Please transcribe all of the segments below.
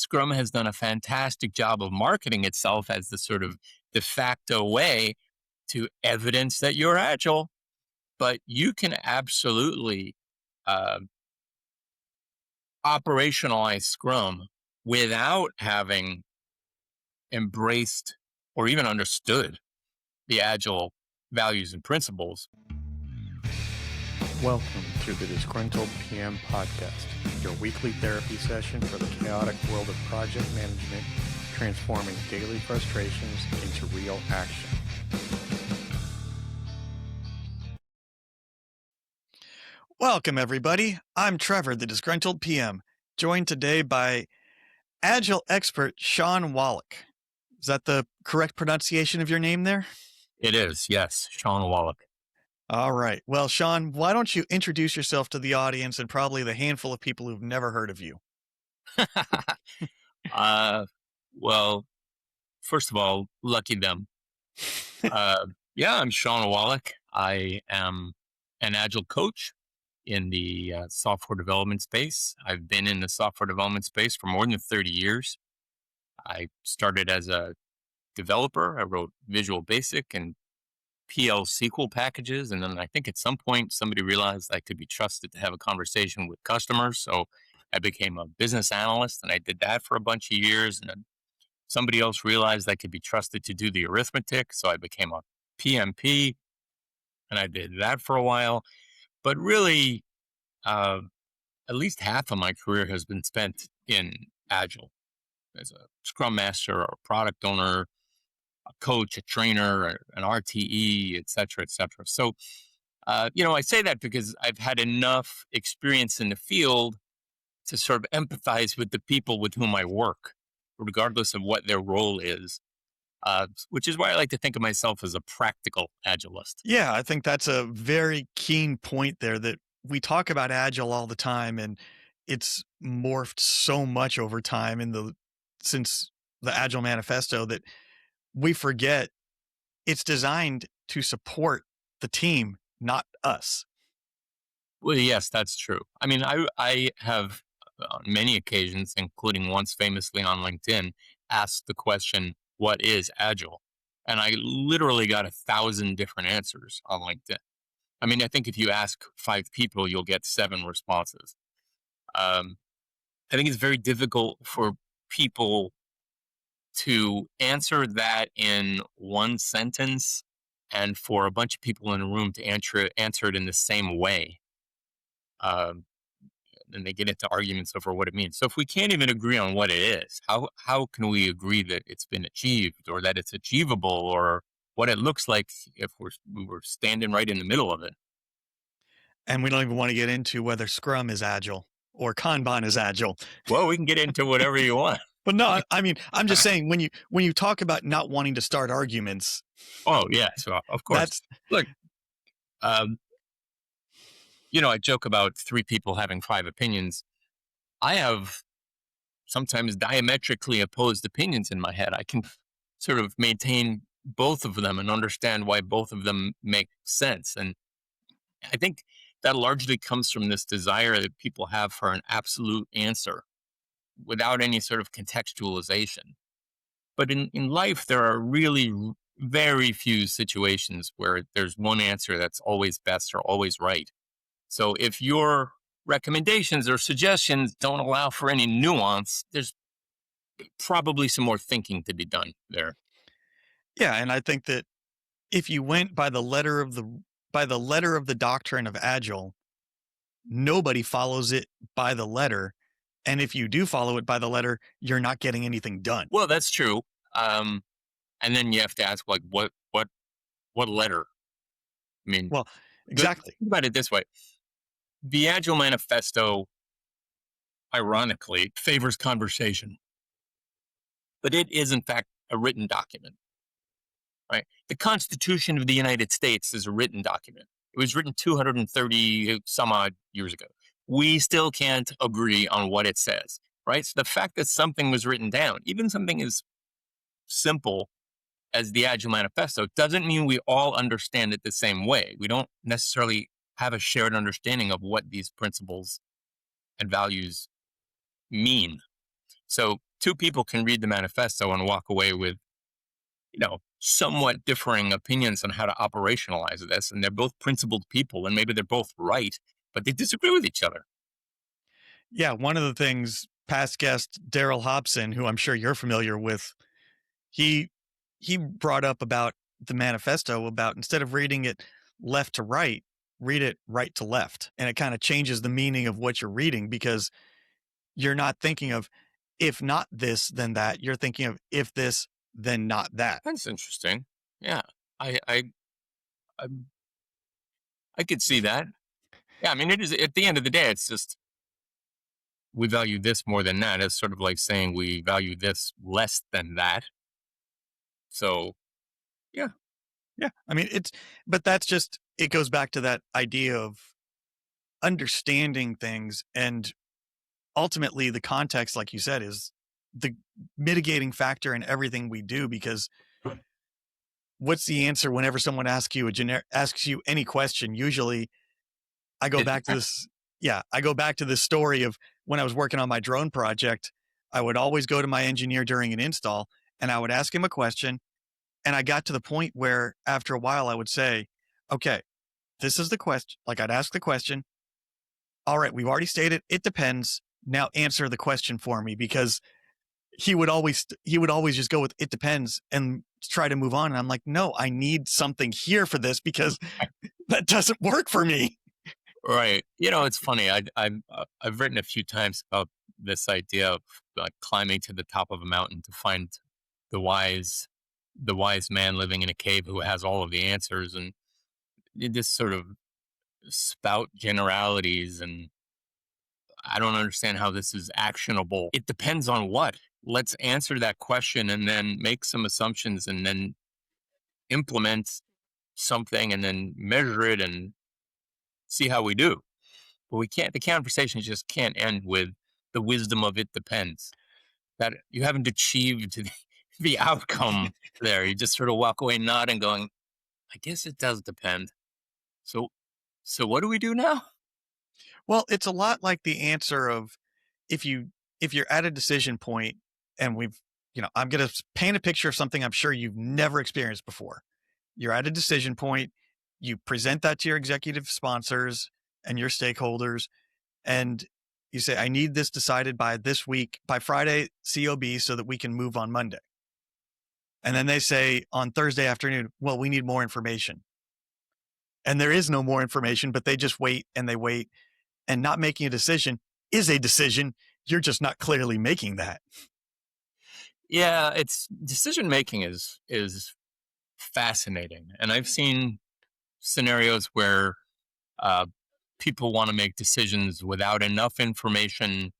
Scrum has done a fantastic job of marketing itself as the sort of de facto way to evidence that you're agile, but you can absolutely uh, operationalize Scrum without having embraced or even understood the agile values and principles. Welcome to the Disgruntled PM podcast, your weekly therapy session for the chaotic world of project management, transforming daily frustrations into real action. Welcome, everybody. I'm Trevor, the Disgruntled PM, joined today by Agile expert Shawn Wallack. Is that the correct pronunciation of your name there? It is, yes, Shawn Wallack. All right. Well, Shawn, why don't you introduce yourself to the audience and probably the handful of people who've never heard of you? Well, first of all, lucky them. I'm Shawn Wallack. I am an Agile coach in the software development space. I've been in the software development space for more than 30 years. I started as a developer. I wrote Visual Basic and PL SQL packages. And then I think at some point somebody realized I could be trusted to have a conversation with customers. So I became a business analyst and I did that for a bunch of years. And then somebody else realized I could be trusted to do the arithmetic. So I became a PMP and I did that for a while. But really, at least half of my career has been spent in Agile as a Scrum Master or a product owner, a coach, a trainer, an RTE, et cetera, et cetera. So, I say that because I've had enough experience in the field to sort of empathize with the people with whom I work, regardless of what their role is, which is why I like to think of myself as a practical Agilist. Yeah, I think that's a very keen point there, that we talk about Agile all the time, and it's morphed so much over time since the Agile Manifesto that we forget it's designed to support the team, not us. Well, yes, that's true. I mean, I have on many occasions, including once famously on LinkedIn, asked the question, what is Agile? And I literally got 1,000 different answers on LinkedIn. I mean, I think if you ask 5 people, you'll get 7 responses. I think it's very difficult for people to answer that in one sentence and for a bunch of people in a room to answer it in the same way. Um, and they get into arguments over what it means. So if we can't even agree on what it is, how can we agree that it's been achieved or that it's achievable or what it looks like if we were standing right in the middle of it? And we don't even want to get into whether Scrum is Agile or Kanban is Agile. Well, we can get into whatever you want. But no, I mean, I'm just saying, when you talk about not wanting to start arguments. Oh, yeah. So, of course. Look, I joke about 3 people having 5 opinions. I have sometimes diametrically opposed opinions in my head. I can sort of maintain both of them and understand why both of them make sense. And I think that largely comes from this desire that people have for an absolute answer without any sort of contextualization. But in life, there are really very few situations where there's one answer that's always best or always right. So if your recommendations or suggestions don't allow for any nuance, there's probably some more thinking to be done there. Yeah, and I think that if you went by the letter of the doctrine of Agile, nobody follows it by the letter. And if you do follow it by the letter, you're not getting anything done. Well, that's true. And then you have to ask, like, what letter? I mean, well, exactly. Think about it this way. The Agile Manifesto, ironically, favors conversation, but it is, in fact, a written document, right? The Constitution of the United States is a written document. It was written 230 some odd years ago. We still can't agree on what it says, right? So the fact that something was written down, even something as simple as the Agile Manifesto, doesn't mean we all understand it the same way. We don't necessarily have a shared understanding of what these principles and values mean. So two people can read the manifesto and walk away with, somewhat differing opinions on how to operationalize this. And they're both principled people and maybe they're both right, but they disagree with each other. Yeah, one of the things past guest Daryl Hobson, who I'm sure you're familiar with, he he brought up about the manifesto about instead of reading it left to right, read it right to left. And it kind of changes the meaning of what you're reading because you're not thinking of if not this, then that. You're thinking of if this, then not that. That's interesting. Yeah. I, I, I, I could see that. Yeah. I mean, it is at the end of the day, it's just we value this more than that. It's sort of like saying we value this less than that. So, yeah. Yeah. I mean, but that's just, it goes back to that idea of understanding things. And ultimately, the context, like you said, is the mitigating factor in everything we do because what's the answer whenever someone asks you any question? Usually I go It back to depends. this. Yeah, I go back to this story of when I was working on my drone project. I would always go to my engineer during an install and I would ask him a question. And I got to the point where after a while I would say, okay, this is the question. Like I'd ask the question. All right, we've already stated it depends. Now answer the question for me because he would always just go with it depends and try to move on. And I'm like, no, I need something here for this because that doesn't work for me. Right. It's funny. I've written a few times about this idea of like climbing to the top of a mountain to find the wise, the wise man living in a cave who has all of the answers, and you just sort of spout generalities. And I don't understand how this is actionable. It depends on what. Let's answer that question and then make some assumptions and then implement something and then measure it and see how we do. But we can't, the conversation just can't end with the wisdom of it depends. That you haven't achieved the outcome there. You just sort of walk away nodding, going, I guess it does depend. So, so what do we do now? Well, it's a lot like the answer of if you if you're at a decision point and I'm going to paint a picture of something I'm sure you've never experienced before. You're at a decision point, you present that to your executive sponsors and your stakeholders and you say I need this decided by this week by Friday COB so that we can move on Monday. And then they say on Thursday afternoon, well, we need more information. And there is no more information, but they just wait and they wait. And not making a decision is a decision. You're just not clearly making that. Yeah, it's decision making is fascinating, and I've seen scenarios where uh, people want to make decisions without enough information.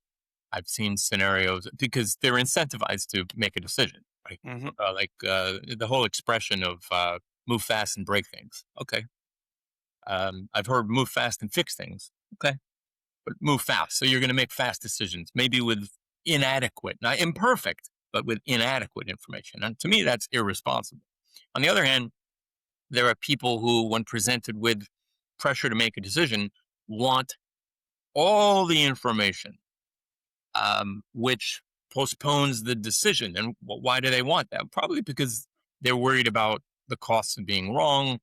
I've seen scenarios because they're incentivized to make a decision, right? Mhm. The whole expression of move fast and break things. Okay. I've heard move fast and fix things. Okay. But move fast. So you're going to make fast decisions, maybe with inadequate, not imperfect, but with inadequate information. And to me, that's irresponsible. On the other hand, there are people who, when presented with pressure to make a decision, want all the information, which postpones the decision. And why do they want that? Probably because they're worried about the costs of being wrong,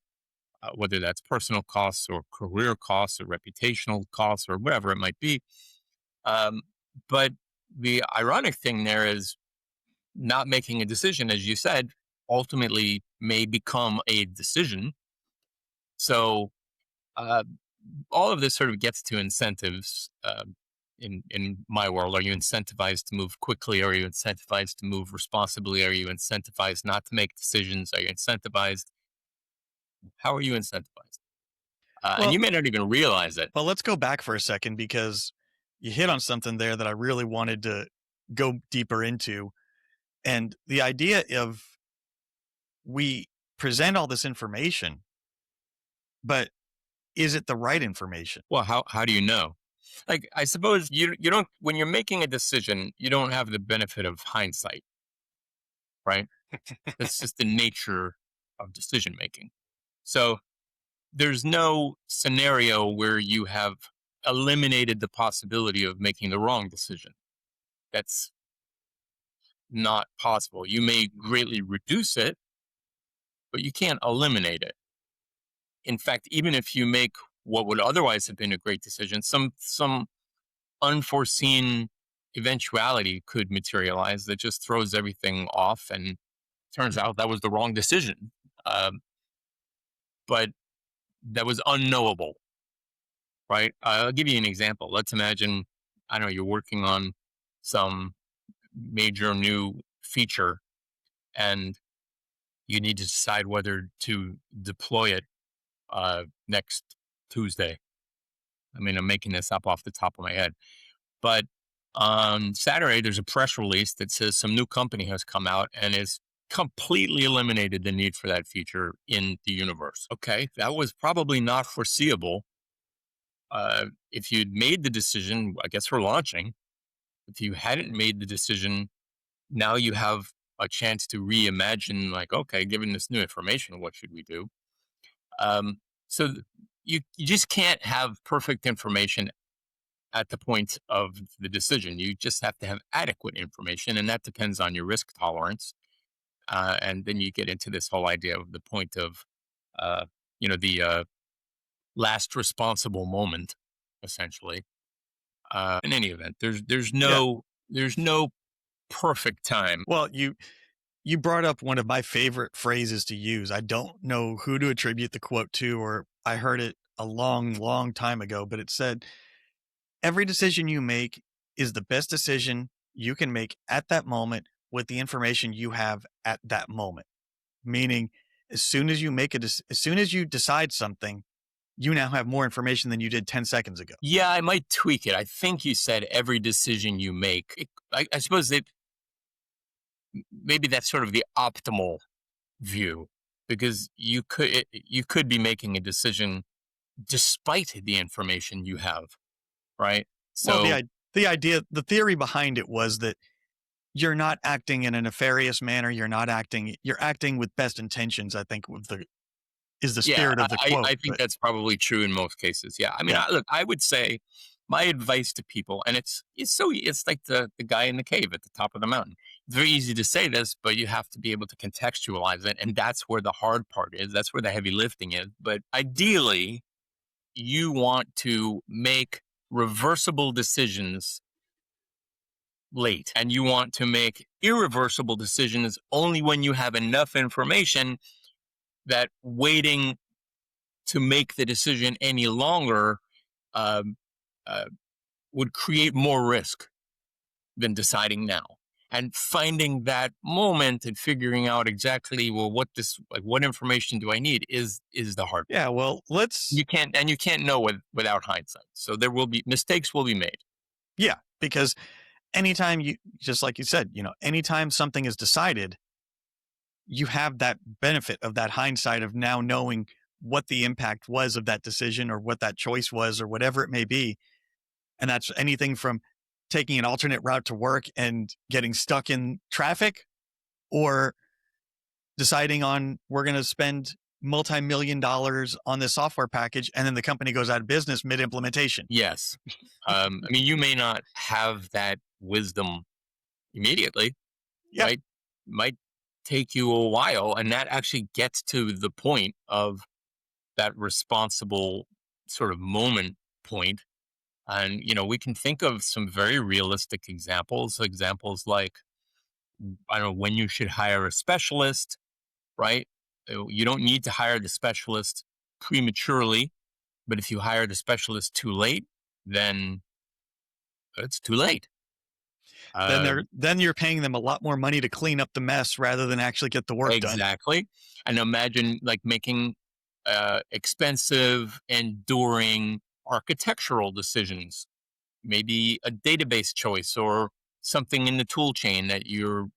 whether that's personal costs or career costs or reputational costs or whatever it might be. Um, but the ironic thing there is not making a decision, as you said, ultimately may become a decision. So uh, all of this sort of gets to incentives. In my world, are you incentivized to move quickly? Are you incentivized to move responsibly? Are you incentivized not to make decisions? Are you incentivized? How are you incentivized? And Well, you may not even realize it. well, let's go back for a second because you hit on something there that I really wanted to go deeper into. And the idea of we present all this information, but is it the right information? Well, how do you know? Like, I suppose you don't, when you're making a decision, you don't have the benefit of hindsight, right? That's just the nature of decision making. So there's no scenario where you have eliminated the possibility of making the wrong decision. That's not possible. You may greatly reduce it, but you can't eliminate it. In fact, even if you make what would otherwise have been a great decision, some unforeseen eventuality could materialize that just throws everything off, and turns out that was the wrong decision. Um, but that was unknowable, right? I'll give you an example. Let's imagine, I don't know, you're working on some major new feature, and you need to decide whether to deploy it next Tuesday. I mean, I'm making this up off the top of my head. But on Saturday, there's a press release that says some new company has come out and has completely eliminated the need for that feature in the universe. Okay, that was probably not foreseeable. If you'd made the decision, I guess we're launching. If you hadn't made the decision, now you have a chance to reimagine, like, okay, given this new information, what should we do? Um, so you just can't have perfect information at the point of the decision. You just have to have adequate information, and that depends on your risk tolerance. And then you get into this whole idea of the point of, uh, the last responsible moment, essentially. In any event, Yeah. there's no perfect time. Well, you brought up one of my favorite phrases to use. I don't know who to attribute the quote to, or I heard it a long, long time ago, but it said, every decision you make is the best decision you can make at that moment with the information you have at that moment. Meaning, as soon as you decide something, you now have more information than you did 10 seconds ago. Yeah, I might tweak it. I think you said every decision you make. I suppose that maybe that's sort of the optimal view, because you could be making a decision despite the information you have, right? Well, So the theory behind it was that you're not acting in a nefarious manner. You're acting with best intentions, I think is the yeah, spirit of the I quote. think But that's probably true in most cases. Yeah, I mean, yeah, look, I would say my advice to people, and it's like the guy in the cave at the top of the mountain. It's very easy to say this, but you have to be able to contextualize it, and that's where the hard part is. That's where the heavy lifting is. But ideally, you want to make reversible decisions late, and you want to make irreversible decisions only when you have enough information that waiting to make the decision any longer um, uh, would create more risk than deciding now. And finding that moment and figuring out exactly, well, what information do I need is the hard yeah. part. Well, You can't know without hindsight. So there will be mistakes will be made. yeah, because anytime you, just like you said, anytime something is decided, you have that benefit of that hindsight of now knowing what the impact was of that decision or what that choice was or whatever it may be. And that's anything from taking an alternate route to work and getting stuck in traffic, or deciding on we're going to spend multi-million dollars on this software package and then the company goes out of business mid implementation. Yes. I mean, you may not have that wisdom immediately, Yeah. right? Might take you a while, and that actually gets to the point of that responsible sort of moment point. And we can think of some very realistic examples like, I don't know, when you should hire a specialist, right? You don't need to hire the specialist prematurely, but if you hire the specialist too late, then it's too late. uh, Then you're paying them a lot more money to clean up the mess rather than actually get the work done. exactly. And imagine like making expensive, enduring architectural decisions, maybe a database choice or something in the tool chain that you're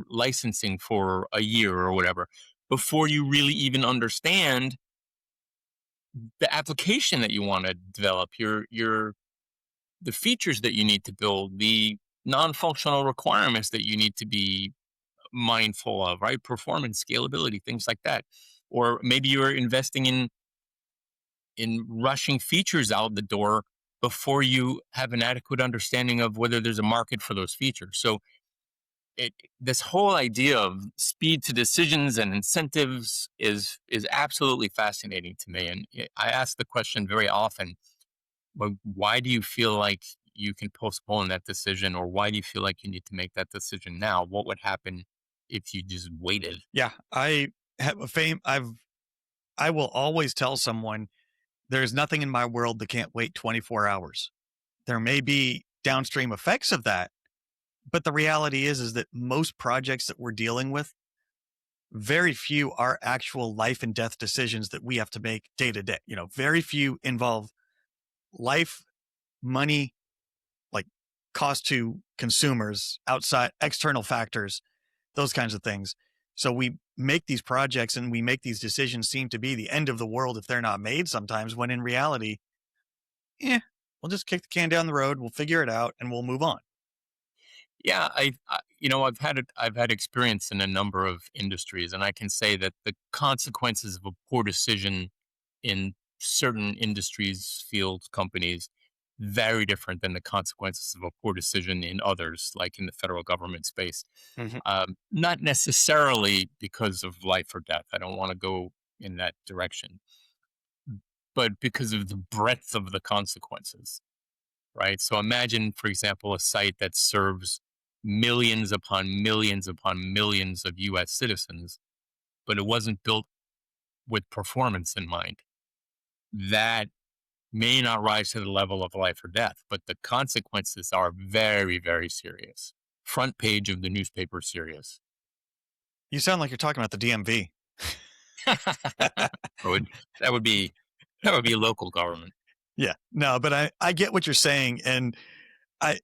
licensing for a year or whatever, before you really even understand the application that you want to develop, your the features that you need to build, the non-functional requirements that you need to be mindful of, right? Performance, scalability, things like that. Or maybe you're investing in rushing features out the door before you have an adequate understanding of whether there's a market for those features. So it this whole idea of speed to decisions and incentives is absolutely fascinating to me. And I ask the question very often, well, why do you feel like you can postpone that decision, or why do you feel like you need to make that decision now? What would happen if you just waited? Yeah, I have a fame. I will always tell someone there's nothing in my world that can't wait 24 hours. There may be downstream effects of that, but the reality is that most projects that we're dealing with, very few are actual life and death decisions that we have to make day to day. Very few involve life, money, like cost to consumers, outside external factors, those kinds of things. So we make these projects and we make these decisions seem to be the end of the world if they're not made sometimes, when in reality, yeah, we'll just kick the can down the road, we'll figure it out and we'll move on. Yeah, I've had experience in a number of industries, and I can say that the consequences of a poor decision in certain industries, fields, companies, very different than the consequences of a poor decision in others, like in the federal government space. Mhm. Not necessarily because of life or death. I don't want to go in that direction, but because of the breadth of the consequences, right? So imagine, for example, a site that serves millions upon millions upon millions of US citizens, but it wasn't built with performance in mind. That may not rise to the level of life or death, but the consequences are very, very serious. Front page of the newspaper serious. You sound like you're talking about the DMV. that would that would be that would be local government. Yeah. No, but I get what you're saying. And I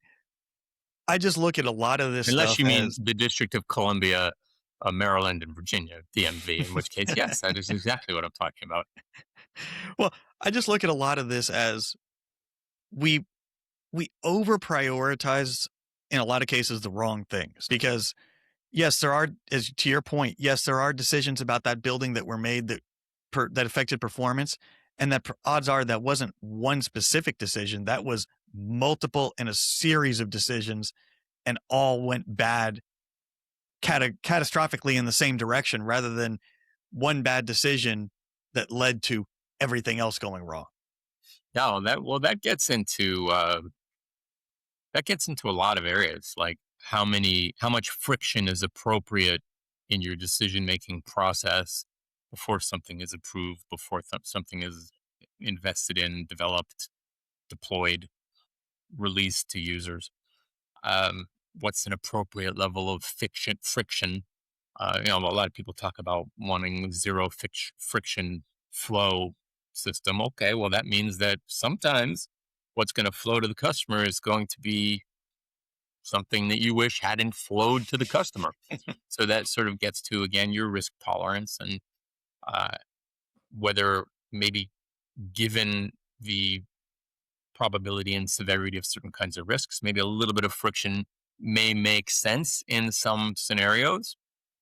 I just look at a lot of this Unless stuff you mean as the District of Columbia, Maryland, and Virginia, DMV, in which case, yes, that is exactly what I'm talking about. well, I just look at a lot of this as we we over prioritize in a lot of cases the wrong things, because yes, there are, as to your point, yes, there are decisions about that building that were made that affected performance, and that odds are that wasn't one specific decision, that was multiple in a series of decisions, and all went bad catastrophically in the same direction, rather than one bad decision that led to everything else going wrong. No, that gets into a lot of areas, like how much friction is appropriate in your decision making process before something is approved, before something is invested in, developed, deployed, released to users. What's an appropriate level of friction? A lot of people talk about wanting zero friction flow system. Okay, well, that means that sometimes what's going to flow to the customer is going to be something that you wish hadn't flowed to the customer. So that sort of gets to, again, your risk tolerance, and uh, whether maybe, given the probability and severity of certain kinds of risks, maybe a little bit of friction may make sense in some scenarios,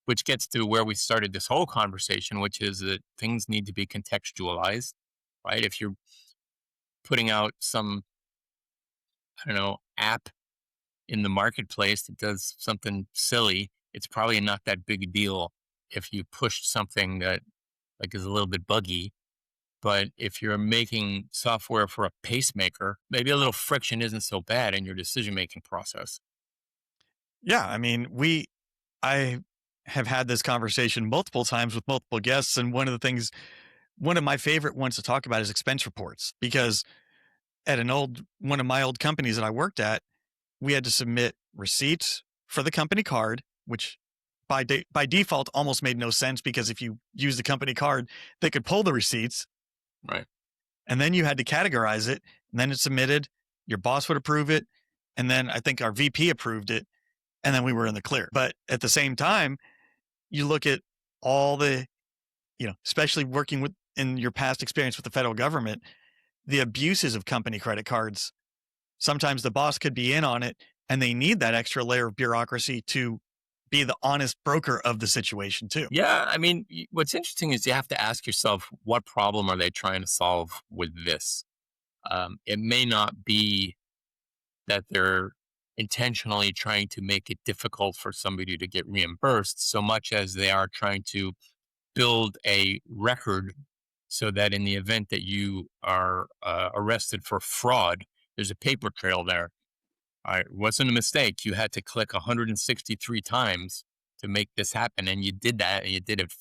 which gets to where we started this whole conversation, which is that things need to be contextualized, right? If you're putting out some, I don't know, app in the marketplace that does something silly, it's probably not that big a deal if you pushed something that like is a little bit buggy. But if you're making software for a pacemaker, maybe a little friction isn't so bad in your decision making process. Yeah, I mean, I have had this conversation multiple times with multiple guests, and one of my favorite ones to talk about is expense reports, because at one of my old companies that I worked at, we had to submit receipts for the company card, which by default almost made no sense, because if you use the company card, they could pull the receipts, Right. and then you had to categorize it, and then it's submitted. Your boss would approve it, and then I think our VP approved it, and then we were in the clear. But at the same time, you look at all the, especially working with in your past experience with the federal government, the abuses of company credit cards. Sometimes the boss could be in on it, and they need that extra layer of bureaucracy to be the honest broker of the situation too. Yeah. I mean, what's interesting is you have to ask yourself, what problem are they trying to solve with this? It may not be that they're intentionally trying to make it difficult for somebody to get reimbursed so much as they are trying to build a record so that in the event that you are arrested for fraud, there's a paper trail there. It wasn't a mistake. You had to click 163 times to make this happen. And you did that, and you did it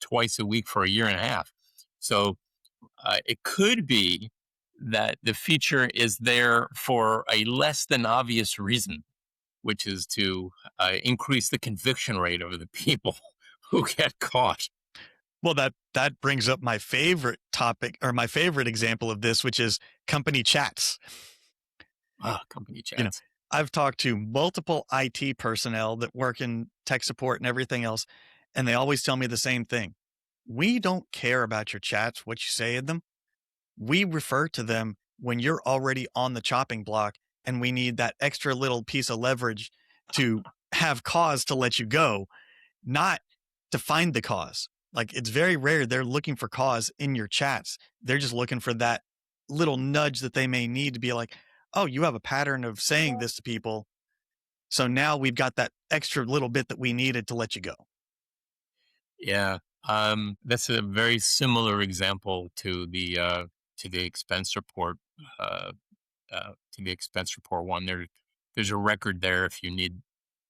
twice a week for a year and a half. So it could be that the feature is there for a less than obvious reason, which is to increase the conviction rate of the people who get caught. Well, that brings up my favorite topic, or my favorite example of this, which is company chats. Company You know, chats. I've talked to multiple IT personnel that work in tech support and everything else, and they always tell me the same thing. We don't care about your chats, what you say in them. We refer to them when you're already on the chopping block and we need that extra little piece of leverage to have cause to let you go, not to find the cause. Like, it's very rare they're looking for cause in your chats. They're just looking for that little nudge that they may need to be like, oh, you have a pattern of saying this to people. So now we've got that extra little bit that we needed to let you go. Yeah, that's a very similar example to the expense report. To the expense report one, there's a record there if you need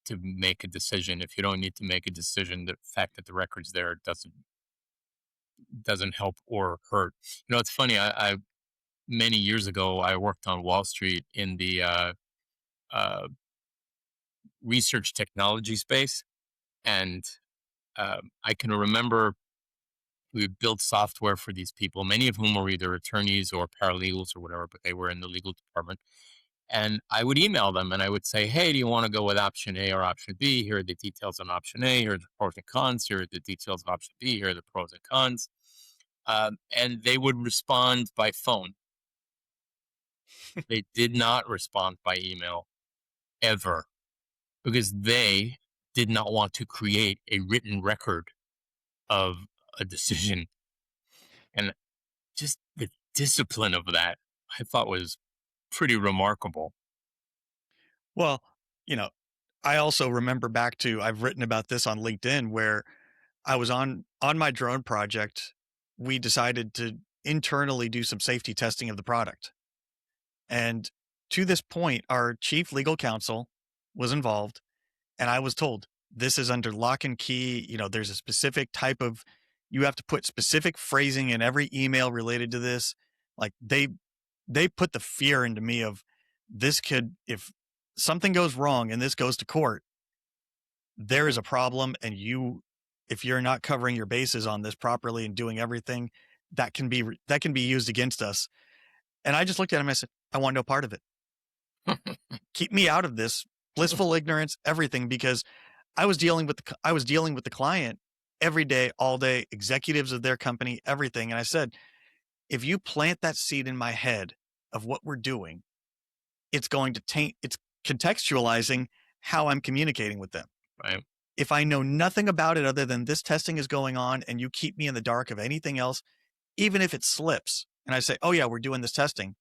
to make a decision. If you don't need to make a decision, the fact that the record's there doesn't help or hurt. It's funny. I many years ago I worked on Wall Street in the uh, research technology space, and I can remember we would build software for these people, many of whom were either attorneys or paralegals or whatever, but they were in the legal department. And I would email them and I would say, hey, do you want to go with option A or option B? Here are the details on option A. Here are the pros and cons. Here are the details of option B. Here are the pros and cons. And they would respond by phone. They did not respond by email ever because they did not want to create a written record of a decision. And just the discipline of that, I thought was pretty remarkable. Well, you know, I also remember back to, I've written about this on LinkedIn, where I was on my drone project. We decided to internally do some safety testing of the product. And to this point, our chief legal counsel was involved, and I was told this is under lock and key. There's a specific type of, you have to put specific phrasing in every email related to this. Like, they put the fear into me of, this could, if something goes wrong and this goes to court, there is a problem. And if you're not covering your bases on this properly and doing everything, that can be used against us. And I just looked at him and I said, I want no part of it. Keep me out of this. Blissful ignorance, everything, because I was dealing with the client every day, all day, executives of their company, everything. And I said, if you plant that seed in my head of what we're doing, it's going to taint, it's contextualizing how I'm communicating with them. Right. If I know nothing about it other than this testing is going on and you keep me in the dark of anything else, even if it slips and I say, oh yeah, we're doing this testing.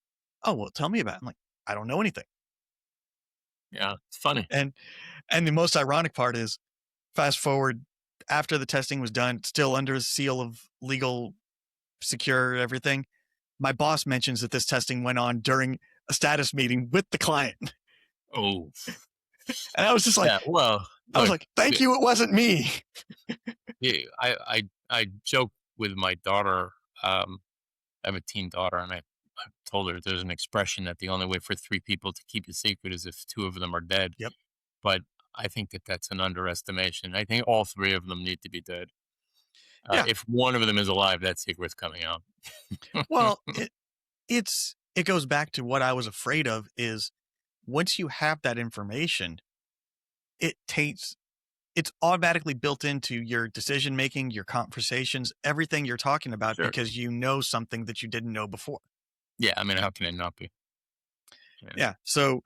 Oh, well, tell me about it. I'm like, I don't know anything. Yeah. It's funny. And the most ironic part is, fast forward, after the testing was done, still under a seal of legal secure everything, my boss mentions that this testing went on during a status meeting with the client. Oh, And I was just like, yeah. Well, I was look, like, thank you, it wasn't me. yeah, I joke with my daughter. I have a teen daughter, and I told her there's an expression that the only way for three people to keep a secret is if two of them are dead. Yep. But I think that that's an underestimation. I think all three of them need to be dead. Yeah. If one of them is alive, that secret's coming out. Well, it goes back to what I was afraid of is, once you have that information, it taints, it's automatically built into your decision making, your conversations, everything you're talking about, Sure. because you know something that you didn't know before. Yeah. I mean, how can it not be? Yeah. Yeah. So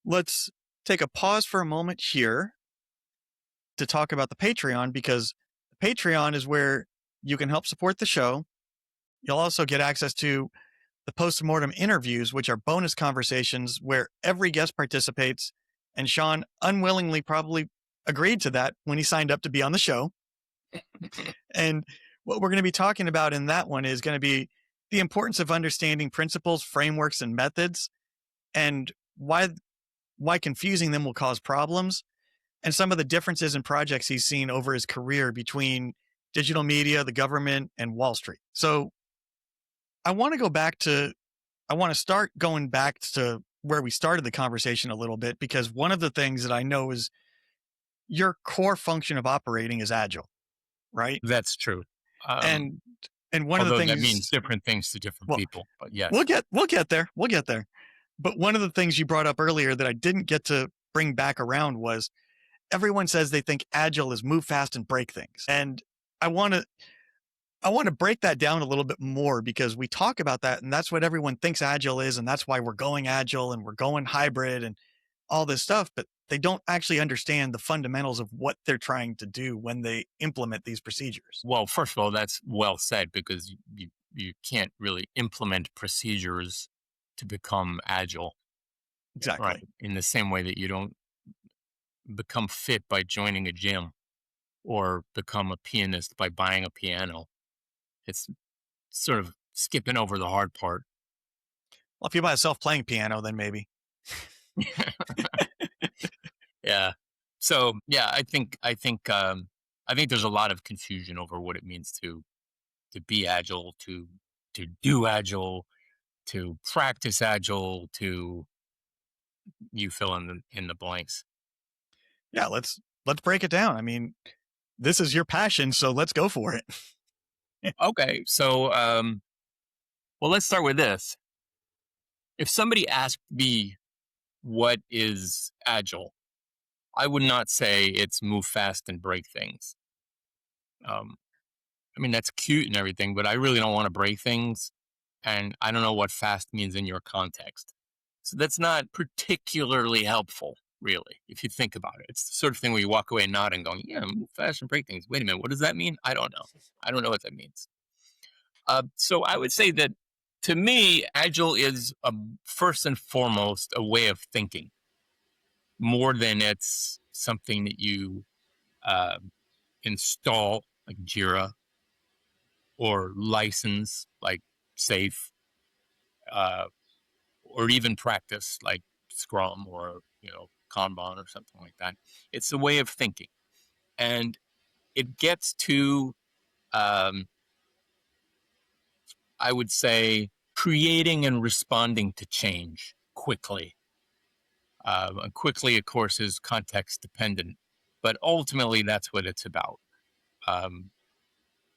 let's take a pause for a moment here to talk about the Patreon, because the Patreon is where you can help support the show. You'll also get access to the post-mortem interviews, which are bonus conversations where every guest participates And Shawn unwillingly probably agreed to that when he signed up to be on the show. And what we're going to be talking about in that one is going to be the importance of understanding principles, frameworks, and methods, and why confusing them will cause problems, and some of the differences in projects he's seen over his career between digital media, the government, and Wall Street. So I want to go back to, I want to start going back to where we started the conversation a little bit, because one of the things that I know is your core function of operating is agile, right? That's true. Um, And and one of the Although that means things, different things to different well, people, but yes. we'll get there. We'll get there. But one of the things you brought up earlier that I didn't get to bring back around was everyone says they think agile is move fast and break things. And I want to I want to break that down a little bit more, because we talk about that and that's what everyone thinks agile is, and that's why we're going agile and we're going hybrid and all this stuff, but they don't actually understand the fundamentals of what they're trying to do when they implement these procedures. Well, first of all, that's well said because you can't really implement procedures to become agile, right? Exactly. In the same way that you don't become fit by joining a gym or become a pianist by buying a piano. It's sort of skipping over the hard part. Well, if you buy a self-playing piano, then maybe. Yeah. So yeah, I think there's a lot of confusion over what it means to be agile, to do agile, to practice agile, to you fill in the blanks. Yeah, let's break it down. I mean, this is your passion, so let's go for it. Okay, so well, let's start with this. If somebody asked me what is agile, I would not say it's move fast and break things. Um, I mean, that's cute and everything, but I really don't want to break things. And I don't know what fast means in your context. So that's not particularly helpful, really, if you think about it. It's the sort of thing where you walk away nodding, going, yeah, move fast and break things. Wait a minute, what does that mean? I don't know. I don't know what that means. So I would say that to me, agile is first and foremost a way of thinking more than it's something that you uh, install like Jira or license like Safe, uh, or even practice like Scrum or Kanban or something like that. It's a way of thinking, and it gets to um, I would say creating and responding to change quickly. And quickly, of course, is context dependent, but ultimately that's what it's about. Um,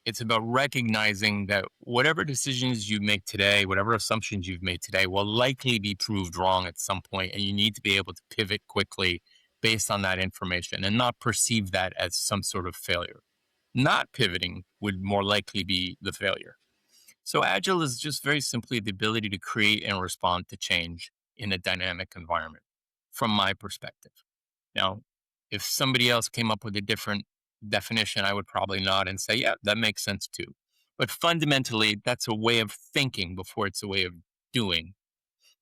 It's about recognizing that whatever decisions you make today, whatever assumptions you've made today will likely be proved wrong at some point, and you need to be able to pivot quickly based on that information and not perceive that as some sort of failure. Not pivoting would more likely be the failure. So, agile is just very simply the ability to create and respond to change in a dynamic environment, from my perspective. Now, if somebody else came up with a different definition, I would probably nod and say, yeah, that makes sense too. But fundamentally, that's a way of thinking before it's a way of doing.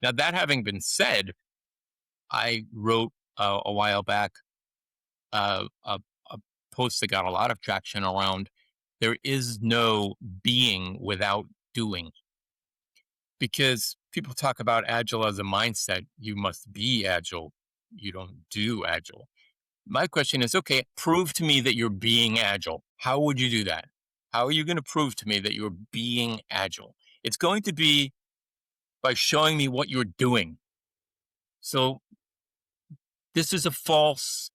Now, that having been said, I wrote a while back a post that got a lot of traction around there is no being without doing. Because people talk about agile as a mindset. You must be agile. You don't do agile. My question is, okay, prove to me that you're being agile. How would you do that? How are you going to prove to me that you're being agile? It's going to be by showing me what you're doing. So this is a false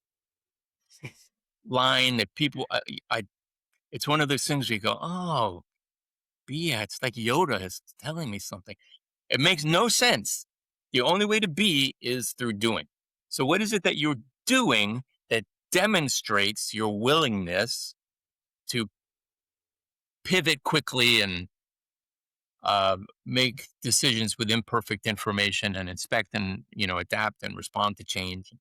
line that people, it's one of those things where you go, oh, it's like Yoda is telling me something. It makes no sense. The only way to be is through doing. So what is it that you're doing that demonstrates your willingness to pivot quickly and make decisions with imperfect information and inspect and adapt and respond to change?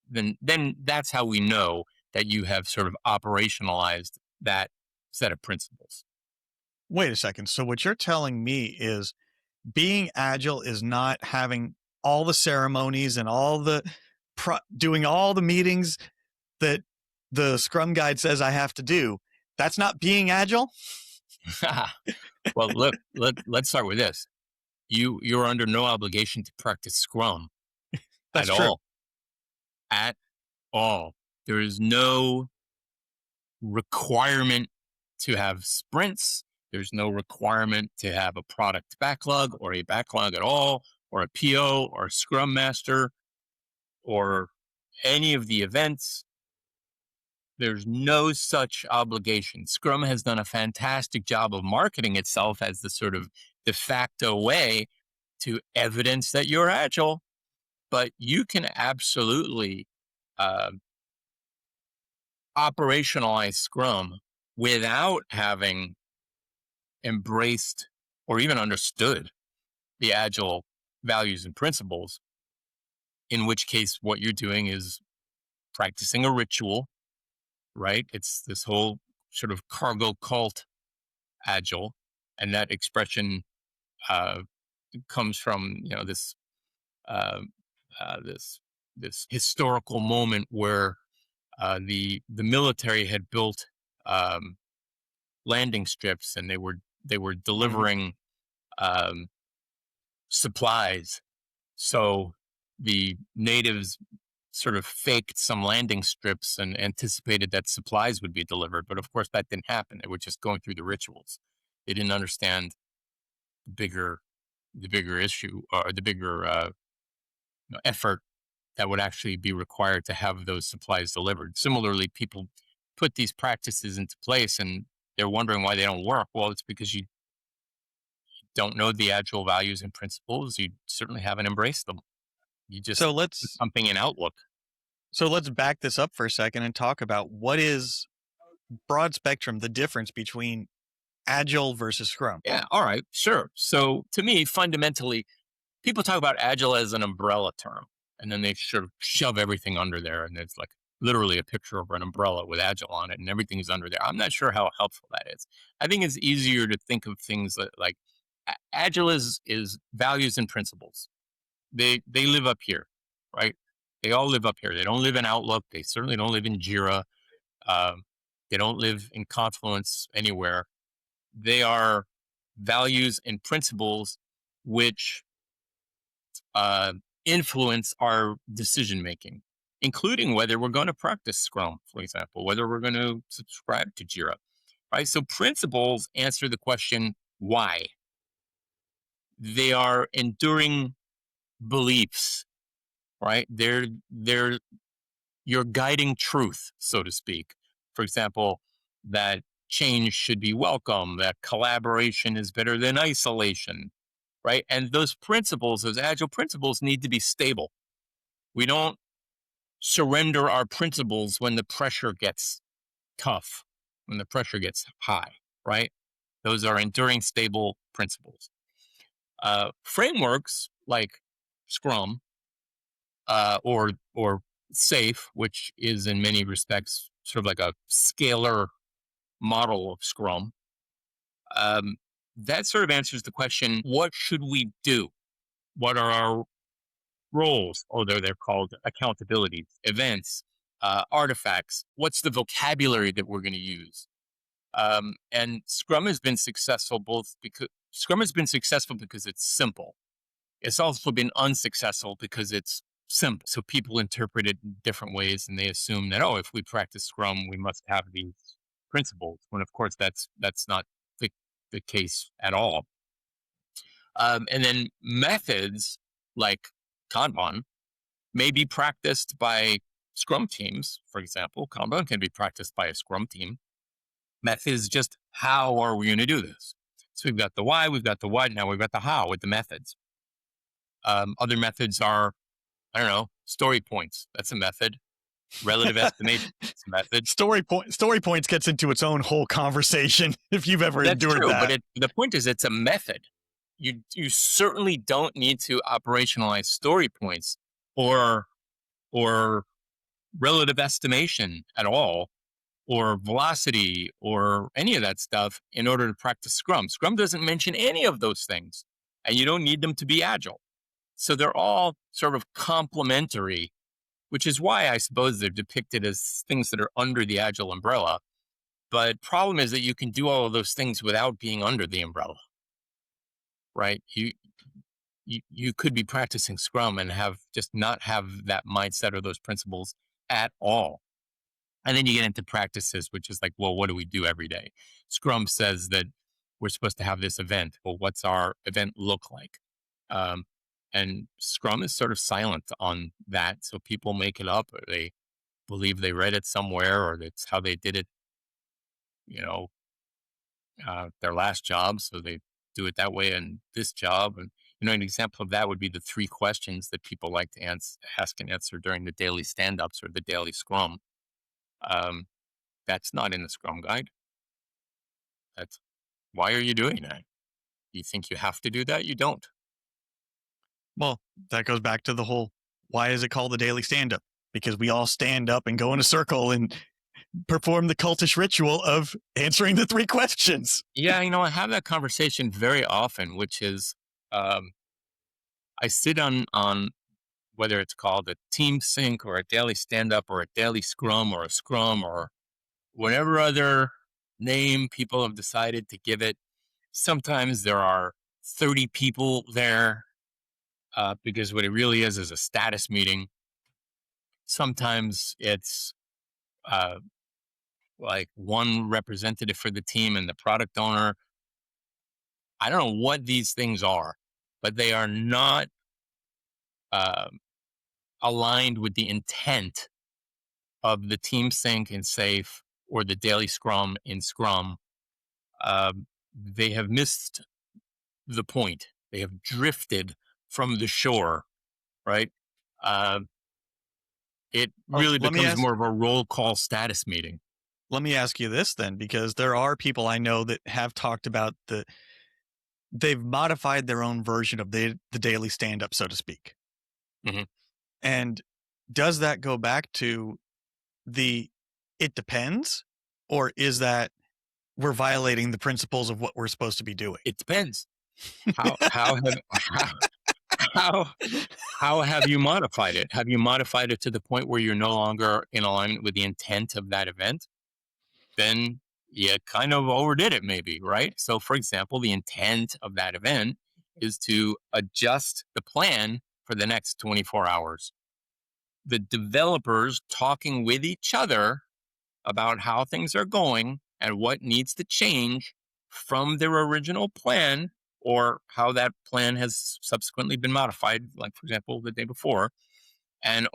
Then that's how we know that you have sort of operationalized that set of principles. Wait a second. So what you're telling me is being agile is not having all the ceremonies and all the doing all the meetings that the Scrum guide says I have to do. That's not being agile. Well, look, let's start with this. You're under no obligation to practice Scrum That's at true. all. At all. There is no requirement to have sprints. There's no requirement to have a product backlog or a backlog at all, or a PO or a Scrum Master or any of the events. There's no such obligation. Scrum has done a fantastic job of marketing itself as the sort of de facto way to evidence that you're agile, but you can absolutely uh, operationalize Scrum without having embraced or even understood the agile values and principles, in which case what you're doing is practicing a ritual, right? It's this whole sort of cargo cult agile. And that expression uh, comes from, this, uh, this, this historical moment where the military had built um, landing strips, and they were Mhm. delivering um, supplies. So the natives sort of faked some landing strips and anticipated that supplies would be delivered. But of course, that didn't happen. They were just going through the rituals. They didn't understand the bigger issue, or the bigger effort that would actually be required to have those supplies delivered. Similarly, people put these practices into place and they're wondering why they don't work. Well, it's because you don't know the agile values and principles. You certainly haven't embraced them. You just So put let's something in Outlook. so let's back this up for a second and talk about what is broad spectrum the difference between agile versus Scrum. Yeah, all right, sure. So to me, fundamentally, people talk about agile as an umbrella term, and then they sort of shove everything under there, and it's like literally a picture of an umbrella with agile on it, and everything is under there. I'm not sure how helpful that is. I think it's easier to think of things like agile is values and principles. They live up here, right? They all live up here. They don't live in Outlook. They certainly don't live in Jira. Um, they don't live in Confluence anywhere. They are values and principles which uh, influence our decision making, including whether we're going to practice Scrum, for example, whether we're going to subscribe to Jira, right? So principles answer the question why. They are enduring beliefs, right? They're your guiding truth, so to speak. For example, that change should be welcome, that collaboration is better than isolation, right? And those principles, those agile principles, need to be stable. We don't surrender our principles when the pressure gets tough, when the pressure gets high, right? Those are enduring, stable principles. Frameworks like Scrum or Safe, which is in many respects sort of like a scalar model of Scrum, um, that sort of answers the question: what should we do? What are our roles? Oh, they're called accountabilities, events, artifacts. What's the vocabulary that we're going to use? And Scrum has been successful because it's simple. It's also been unsuccessful because it's simple. So people interpret it in different ways, and they assume that, oh, if we practice Scrum, we must have these principles. When of course that's not the the case at all. And then methods like Kanban may be practiced by Scrum teams, for example. Kanban can be practiced by a Scrum team. Method is just how are we going to do this? So we've got the why, we've got the what, now we've got the how with the methods. Other methods are, I don't know, story points. That's a method. Relative estimation. That's a method. Story points gets into its own whole conversation if you've ever That's endured true, but that. the point is, it's a method. You certainly don't need to operationalize story points or or relative estimation at all, or velocity, or any of that stuff in order to practice Scrum. Scrum doesn't mention any of those things, and you don't need them to be agile. So they're all sort of complementary which is why I suppose they're depicted as things that are under the Agile umbrella. But problem is that you can do all of those things without being under the umbrella, right? You could be practicing Scrum and have just not have that mindset or those principles at all. And then you get into practices, which is like, well, what do we do every day? Scrum says that we're supposed to have this event. Well, what's our event look like? Um, and Scrum is sort of silent on that. So people make it up, or they believe they read it somewhere, or that's how they did it, you know, their last job. So they do it that way in this job. And, an example of that would be the three questions that people like to ask and answer during the daily stand ups or the daily Scrum. Um, that's not in the Scrum guide. That's why are you doing that? You think you have to do that? You don't. Well, that goes back to the whole, why is it called the daily stand up? Because we all stand up and go in a circle and perform the cultish ritual of answering the three questions. Yeah, I have that conversation very often, which is um, I sit on whether it's called a team sync or a daily stand up or a daily scrum or a scrum or whatever other name people have decided to give it. Sometimes there are 30 people there because what it really is a status meeting. Sometimes it's uh, like one representative for the team and the product owner. I don't know what these things are, but they are not uh, aligned with the intent of the team sync in safe or the daily scrum in scrum. They have missed the point. They have drifted from the shore, right? Uh, it Oh, really let me becomes ask more of a roll call status meeting. let me ask you this then, because there are people I know that have talked about they've modified their own version of the daily stand up, so to speak. Mhm. And does that go back to the it depends? Or is that we're violating the principles of what we're supposed to be doing? It depends. How have how how have you modified it? Have you modified it to the point where you're no longer in alignment with the intent of that event? Then you kind of overdid it, maybe, right? So, for example, the intent of that event is to adjust the plan for the next 24 hours. The developers talking with each other about how things are going and what needs to change from their original plan or how that plan has subsequently been modified, like, for example, the day before. And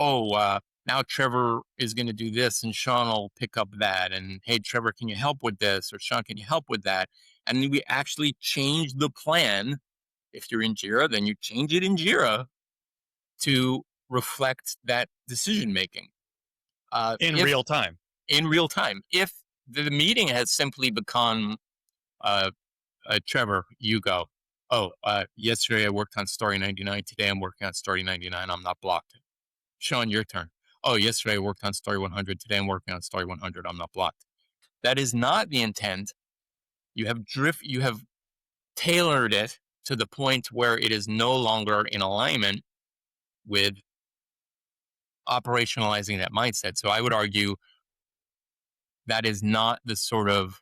now Trevor is going to do this, and Shawn will pick up that. And hey, Trevor, can you help with this? Or Shawn, can you help with that? And then we actually change the plan. If you're in Jira, then you change it in Jira to reflect that decision making. In If real time. in real time, if the meeting has simply become, uh, Trevor, you go. Oh, yesterday I worked on story 99. Today I'm working on story 99. I'm not blocked. Shawn, your turn. Oh, yesterday I worked on story 100. Today I'm working on story 100. I'm not blocked. That is not the intent. You have tailored it to the point where it is no longer in alignment with operationalizing that mindset. So I would argue that is not the sort of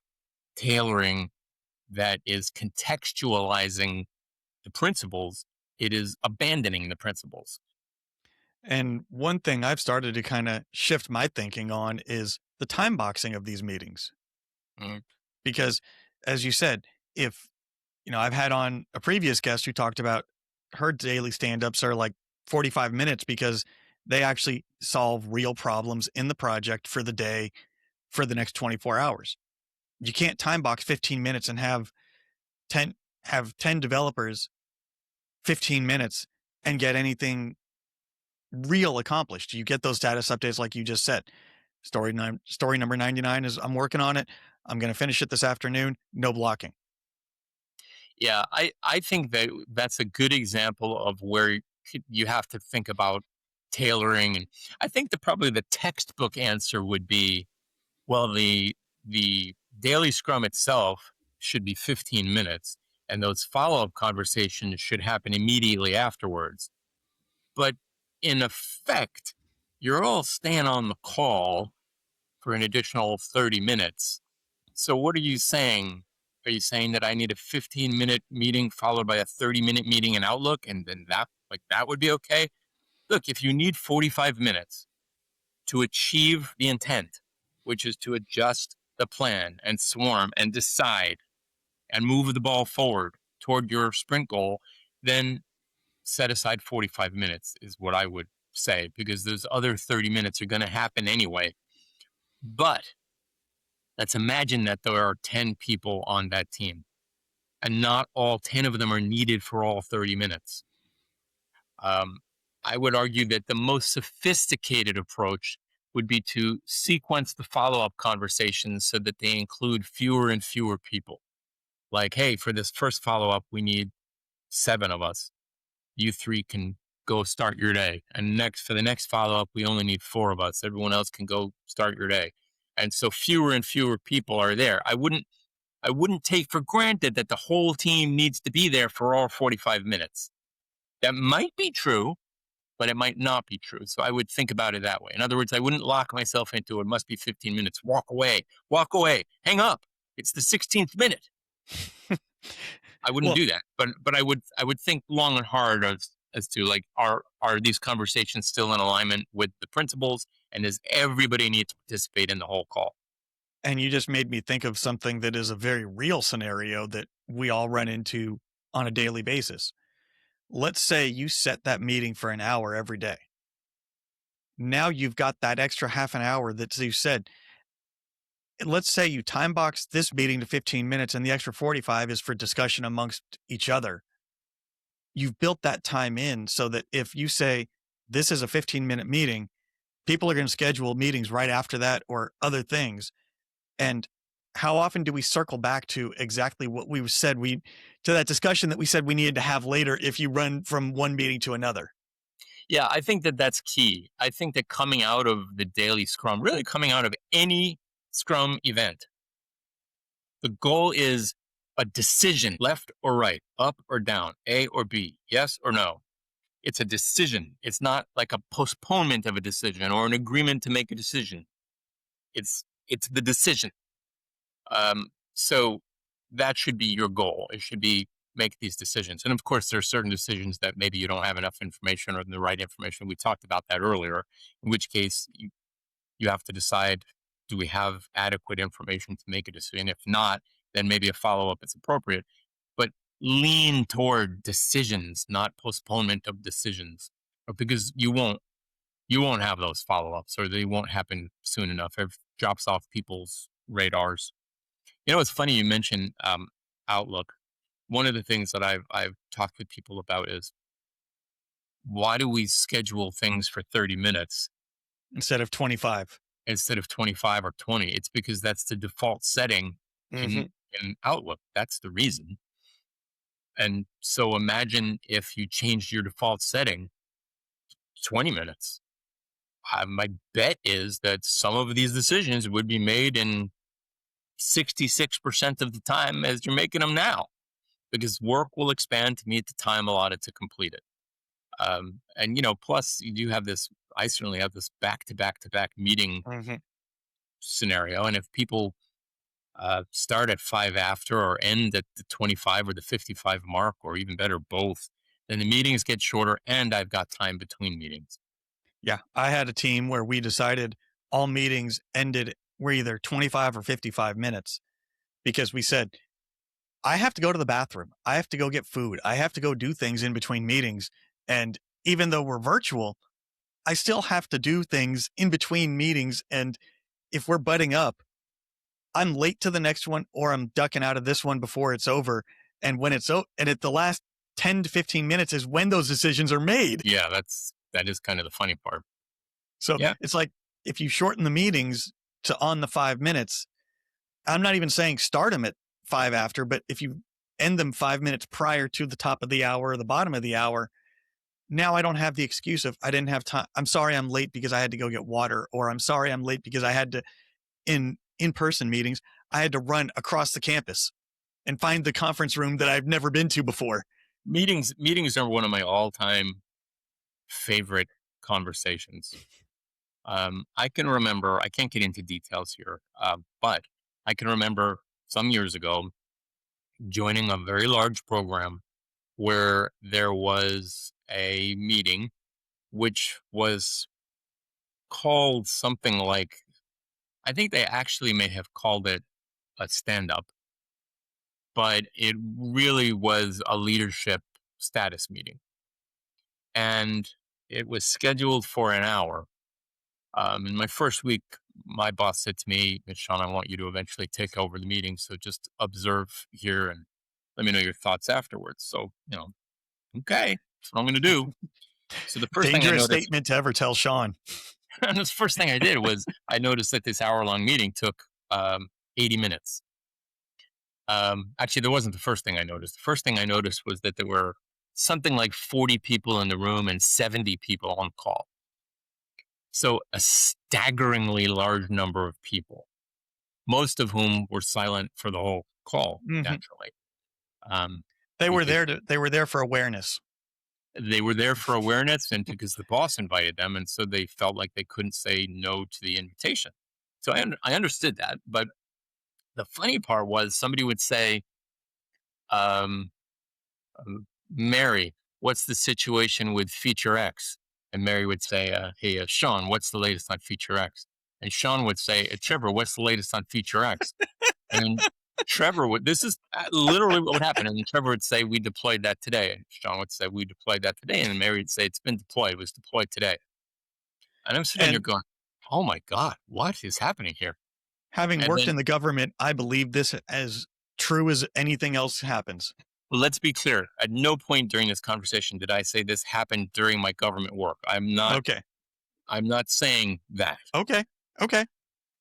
tailoring that is contextualizing the principles. It is abandoning the principles. And one thing I've started to kind of shift my thinking on is the time boxing of these meetings. Mm. Because as you said, if, I've had on a previous guest who talked about her daily stand-ups are like 45 minutes because they actually solve real problems in the project for the day for the next 24 hours. You can't time box 15 minutes and 10 have 10 developers 15 minutes and get anything real accomplished. You get those status updates like you just said. Story number 99 is I'm working on it. I'm going to finish it this afternoon. No blocking. Yeah, I think that that's a good example of where you have to think about tailoring. And I think that probably the textbook answer would be, well, the daily scrum itself should be 15 minutes, and those follow-up conversations should happen immediately afterwards. But in effect, you're all staying on the call for an additional 30 minutes. So what are you saying? Are you saying that I need a 15-minute meeting followed by a 30-minute meeting in Outlook, and then that would be okay? Look, if you need 45 minutes to achieve the intent, which is to adjust the plan and swarm and decide and move the ball forward toward your sprint goal, then set aside 45 minutes is what I would say, because those other 30 minutes are going to happen anyway. But let's imagine that there are 10 people on that team, and not all 10 of them are needed for all 30 minutes. Um, I would argue that the most sophisticated approach would be to sequence the follow up conversations so that they include fewer and fewer people. Like, hey, for this first follow up, we need 7 of us. You 3 can go start your day. And next, for the next follow up, we only need 4 of us. Everyone else can go start your day. And so fewer and fewer people are there. I wouldn't take for granted that the whole team needs to be there for all 45 minutes. That might be true, but it might not be true. So I would think about it that way. In other words, I wouldn't lock myself into it must be 15 minutes. Walk away, hang up. It's the 16th minute. I wouldn't Well, do that. But I would think long and hard as to, like, are these conversations still in alignment with the principles, and does everybody need to participate in the whole call? and you just made me think of something that is a very real scenario that we all run into on a daily basis. Let's say you set that meeting for an hour every day. Now you've got that extra half an hour that you said. Let's say you time box this meeting to 15 minutes and the extra 45 is for discussion amongst each other. You've built that time in so that if you say this is a 15-minute meeting, people are going to schedule meetings right after that or other things. And how often do we circle back to exactly what we said to that discussion that we said we needed to have later if you run from one meeting to another? Yeah, I think that that's key. I think that coming out of the daily Scrum, really coming out of any Scrum event, the goal is a decision, left or right, up or down, A or B, yes or no. It's a decision. It's not like a postponement of a decision or an agreement to make a decision. It's the decision. So that should be your goal. It should be make these decisions. And of course, there are certain decisions that maybe you don't have enough information or the right information. We talked about that earlier, in which case you have to decide, do we have adequate information to make a decision? If not, then maybe a follow up is appropriate. But lean toward decisions, not postponement of decisions, because you won't have those follow ups, or they won't happen soon enough. It drops off people's radars. It's funny you mentioned Outlook. One of the things that I've talked with people about is, why do we schedule things for 30 minutes Instead of 25. instead of 25 or 20? It's because that's the default setting Hmm. in Outlook. That's the reason. And so imagine if you changed your default setting 20 minutes. My bet is that some of these decisions would be made in 66% of the time as you're making them now, because work will expand to meet the time allotted to complete it. And plus you do have this. I certainly have this back to back to back meeting Hmm. scenario, and if people start at 5 after or end at the 25 or the 55 mark, or even better, both, then the meetings get shorter, and I've got time between meetings. Yeah. I had a team where we decided all meetings were either 25 or 55 minutes because we said, I have to go to the bathroom. I have to go get food. I have to go do things in between meetings. And even though we're virtual, I still have to do things in between meetings. And if we're butting up, I'm late to the next one or I'm ducking out of this one before it's over. And when and at the last 10 to 15 minutes is when those decisions are made. Yeah, that is kind of the funny part. So Yeah, it's like if you shorten the meetings to on the 5 minutes, I'm not even saying start them at 5 after, but if you end them 5 minutes prior to the top of the hour or the bottom of the hour, now I don't have the excuse of I didn't have time. I'm sorry I'm late because I had to go get water, or I'm sorry I'm late because I had to in-person meetings, I had to run across the campus and find the conference room that I've never been to before. meetings are one of my all time favorite conversations. I can remember, I can't get into details here, but I can remember some years ago joining a very large program where there was a meeting which was called something like, I think they actually may have called it a stand up, but it really was a leadership status meeting. And it was scheduled for an hour. In my first week, my boss said to me, "Miss Shawn, I want you to eventually take over the meeting. So just observe here and let me know your thoughts afterwards." So, okay, that's what I'm going to do. So the first thing I Dangerous noticed, statement to ever tell Shawn. the first thing I did was I noticed that this hour-long meeting took 80 minutes. Actually, there wasn't the first thing I noticed. The first thing I noticed was that there were something like 40 people in the room and 70 people on call. So a staggeringly large number of people, most of whom were silent for the whole call, Mhm. naturally, um, They were because there for awareness. they were there for awareness and because the boss invited them, and so they felt like they couldn't say no to the invitation. So I understood that, but the funny part was somebody would say, um, "Mary, what's the situation with feature X?" And Mary would say, "Hey, Sean, what's the latest on feature X?" And Sean would say, "Trevor, what's the latest on feature X?" And Trevor would, this is literally what would happen. And Trevor would say, "We deployed that today." And Sean would say, "We deployed that today." And Mary would say, "It's been deployed. It was deployed today." And I'm sitting there And going, "Oh my God, what is happening here?" having And worked then, in the government, I believe this as true as anything else happens. well, let's be clear. At no point during this conversation did I say this happened during my government work. Okay. I'm not saying that. Okay. Okay.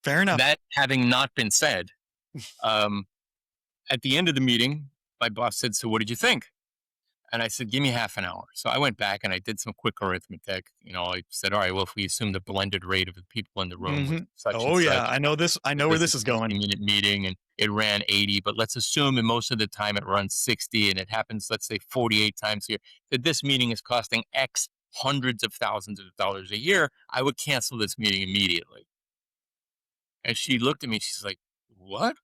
Fair enough. That having not been said, um, at the end of the meeting, my boss said, "So what did you think?" And I said, "Give me half an hour." So I went back and I did some quick arithmetic. I said, "All right, well, if we assume the blended rate of the people in the room was Mhm. such and Oh, yeah. such, I know this. I know where this this is is a going. 60-minute meeting and it ran 80, but let's assume and most of the time it runs 60 and it happens, let's say 48 times a year, that this meeting is costing X hundreds of thousands of dollars a year. I would cancel this meeting immediately." And she looked at me, she's like, "What?"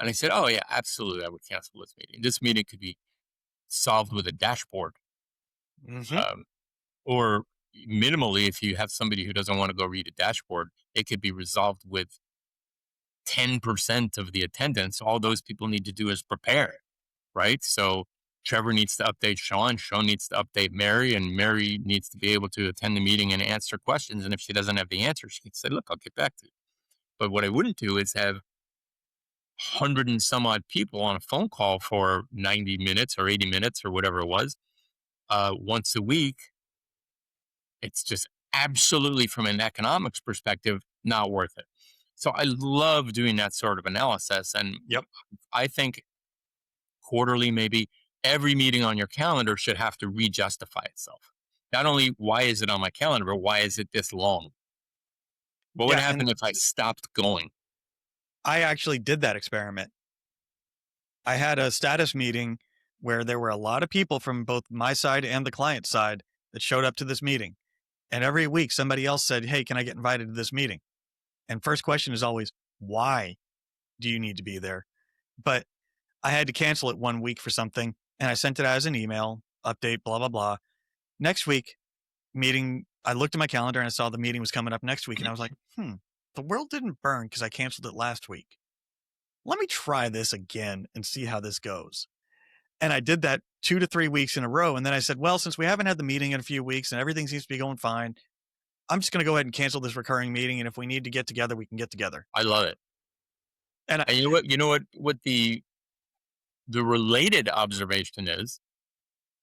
And I said, "Oh, yeah, absolutely. I would cancel this meeting. This meeting could be solved with a dashboard. Mhm. Um, or minimally, if you have somebody who doesn't want to go read a dashboard, it could be resolved with 10% of the attendance. All those people need to do is prepare, right?" So Trevor needs to update Sean, Sean needs to update Mary, and Mary needs to be able to attend the meeting and answer questions. And if she doesn't have the answer, she can say, "Look, I'll get back to you." But what I wouldn't do is have 100 and some odd people on a phone call for 90 minutes or 80 minutes or whatever it was, once a week. It's just absolutely, from an economics perspective, not worth it. So I love doing that sort of analysis. And Yep. I think quarterly, maybe every meeting on your calendar should have to re-justify itself. Not only why is it on my calendar, but why is it this long? What would Yeah, happen and if I stopped going? I actually did that experiment. I had a status meeting where there were a lot of people from both my side and the client side that showed up to this meeting. And every week somebody else said, "Hey, can I get invited to this meeting?" And first question is always, "Why do you need to be there?" But I had to cancel it 1 week for something and I sent it as an email, update, blah, blah, blah. Next week, meeting, I looked at my calendar and I saw the meeting was coming up next week. And I was like, the world didn't burn because I canceled it last week. Let me try this again and see how this goes. And I did that 2 to 3 weeks in a row. And then I said, well, since we haven't had the meeting in a few weeks and everything seems to be going fine, I'm just going to go ahead and cancel this recurring meeting. And if we need to get together, we can get together. I love it. And I, And you know what? What the related observation is,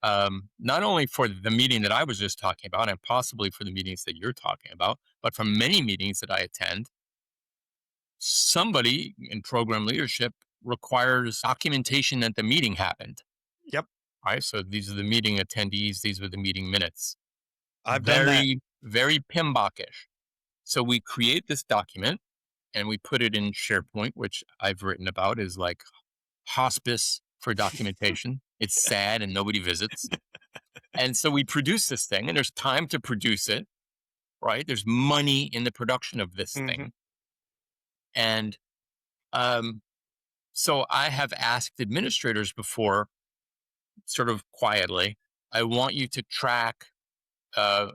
not only for the meeting that I was just talking about, and possibly for the meetings that you're talking about, but from many meetings that I attend, somebody in program leadership requires documentation that the meeting happened. yep, All right. So these are the meeting attendees, these were the meeting minutes. I've done that. Very, very PMBOK-ish. So we create this document and we put it in SharePoint, which I've written about is like hospice for documentation. It's sad and nobody visits. And so we produce this thing, and there's time to produce it. right? There's money in the production of this Mhm. thing. And um, so I have asked administrators before, sort of quietly, I want you to track, uh,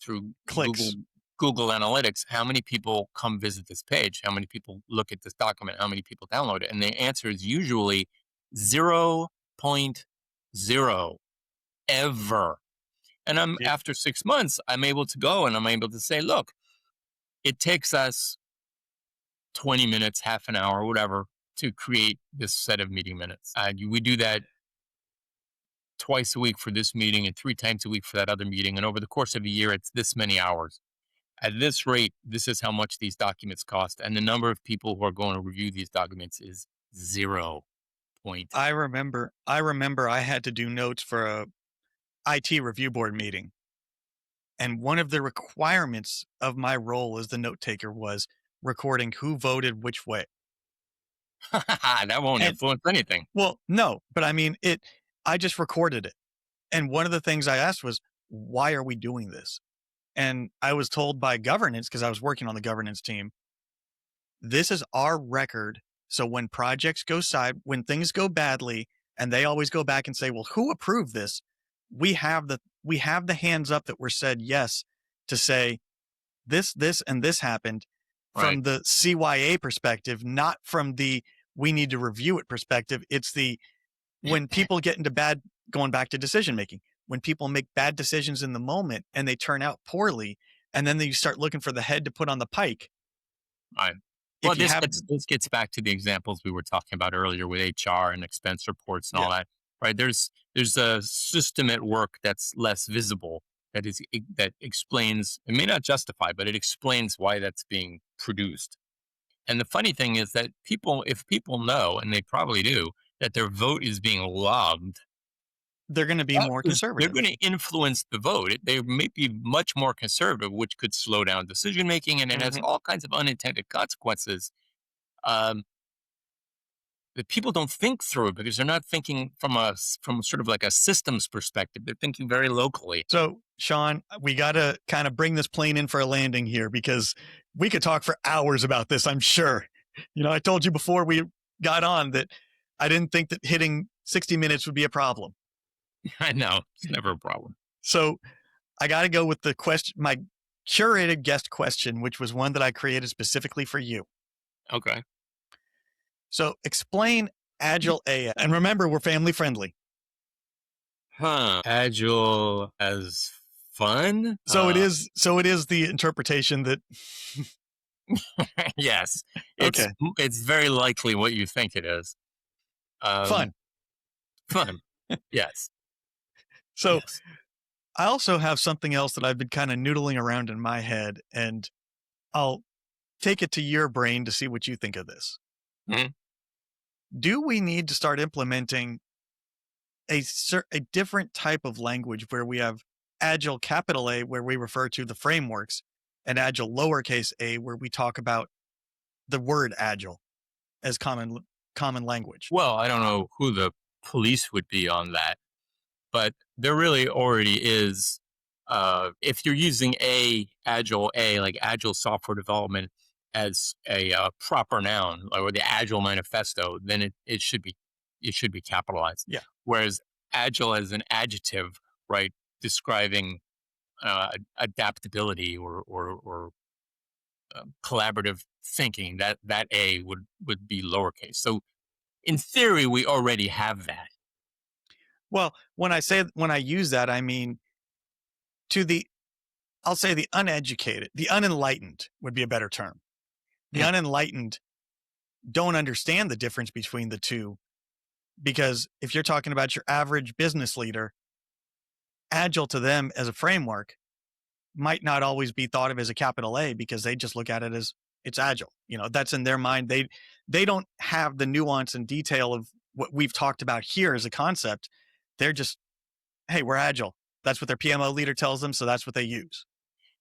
through Google Clicks. Google Analytics, how many people come visit this page, how many people look at this document, how many people download it, and the answer is usually 0.0 ever. And I'm Yep. after 6 months, I'm able to go and I'm able to say, look, it takes us 20 minutes, half an hour, whatever, to create this set of meeting minutes. We do that twice a week for this meeting and 3 times a week for that other meeting. And over the course of a year, it's this many hours. At this rate, this is how much these documents cost. And the number of people who are going to review these documents is 0 point. I remember I had to do notes for a IT review board meeting, and one of the requirements of my role as the note taker was recording who voted which way. That won't And influence anything. well, no, but I mean it I just recorded it. And one of the things I asked was, "Why are we doing this?" And I was told by governance, because I was working on the governance team, this is our record. So when when things go badly, and they always go back and say, "Well, who approved this?" We have the hands up that were said yes to say this, and this happened Right. from the CYA perspective, not from the we need to review it perspective. It's the when people get into bad going back to decision making, when people make bad decisions in the moment and they turn out poorly, and then you start looking for the head to put on the pike. Right. Well, If you have this gets back to the examples we were talking about earlier with HR and expense reports and Yeah, all that. Right. There's a system at work that's less visible, that explains, it may not justify, but it explains why that's being produced. And the funny thing is that if people know, and they probably do, that their vote is being logged, they're going to be more they're conservative. going to influence the vote. They may be much more conservative, which could slow down decision making, and it has Mhm. all kinds of unintended consequences, um, that people don't think through because they're not thinking from sort of like a systems perspective. They're thinking very locally. So, Shawn, we got to kind of bring this plane in for a landing here, because we could talk for hours about this, I'm sure. I told you before we got on that I didn't think that hitting 60 minutes would be a problem. I know it's never a problem. So, I got to go with the question, my curated guest question, which was one that I created specifically for you. Okay. So, explain Agile AI. And remember, we're family friendly. Huh. Agile as fun. So it is the interpretation that Yes, okay, it's very likely what you think it is. Um, fun. Fun. Yes. So, Yes. I also have something else that I've been kind of noodling around in my head, and I'll take it to your brain to see what you think of this. Mhm. Do we need to start implementing a different type of language where we have Agile capital A, where we refer to the frameworks, and Agile lowercase a, where we talk about the word Agile as common language? Well, I don't know who the police would be on that, but there really already is. If you're using like Agile software development as a proper noun, or the Agile manifesto, then it should be capitalized. Yeah. Whereas Agile as an adjective, right, describing adaptability or collaborative thinking, that A would be lowercase. So in theory, we already have that. Well, when I use that, I mean to the I'll say the uneducated, the unenlightened would be a better term. The Mm. unenlightened don't understand the difference between the two, because if you're talking about your average business leader, Agile to them as a framework might not always be thought of as a capital A, because they just look at it as it's Agile. That's in their mind. They don't have the nuance and detail of what we've talked about here as a concept. They're just, hey, we're Agile. That's what their PMO leader tells them, so that's what they use.